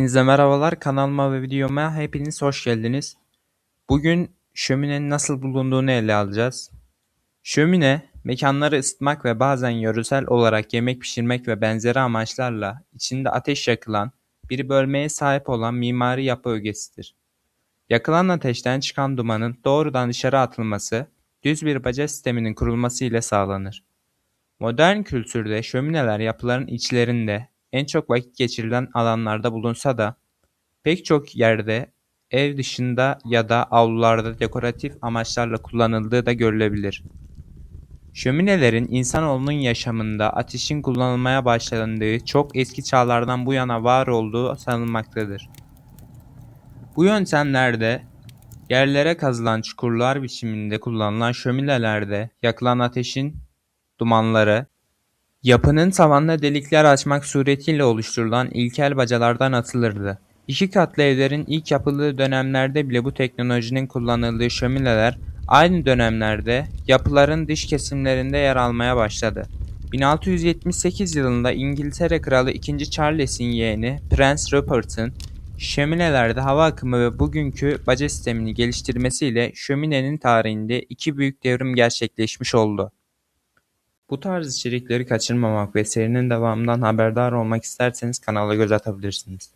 Hepinize merhabalar. Kanalıma ve videoma hepiniz hoş geldiniz. Bugün şöminenin nasıl bulunduğunu ele alacağız. Şömine, mekanları ısıtmak ve bazen yöresel olarak yemek pişirmek ve benzeri amaçlarla içinde ateş yakılan bir bölmeye sahip olan mimari yapı ögesidir. Yakılan ateşten çıkan dumanın doğrudan dışarı atılması, düz bir baca sisteminin kurulması ile sağlanır. Modern kültürde şömineler yapıların içlerinde en çok vakit geçirilen alanlarda bulunsa da pek çok yerde ev dışında ya da avlularda dekoratif amaçlarla kullanıldığı da görülebilir. Şöminelerin insanoğlunun yaşamında ateşin kullanılmaya başlandığı çok eski çağlardan bu yana var olduğu sanılmaktadır. Bu yöntemlerde yerlere kazılan çukurlar biçiminde kullanılan şöminelerde yakılan ateşin dumanları yapının tavanına delikler açmak suretiyle oluşturulan ilkel bacalardan atılırdı. İki katlı evlerin ilk yapıldığı dönemlerde bile bu teknolojinin kullanıldığı şömineler aynı dönemlerde yapıların dış kesimlerinde yer almaya başladı. 1678 yılında İngiltere Kralı II. Charles'in yeğeni Prens Rupert'ın şöminelerde hava akımı ve bugünkü baca sistemini geliştirmesiyle şöminenin tarihinde iki büyük devrim gerçekleşmiş oldu. Bu tarz içerikleri kaçırmamak ve serinin devamından haberdar olmak isterseniz kanala göz atabilirsiniz.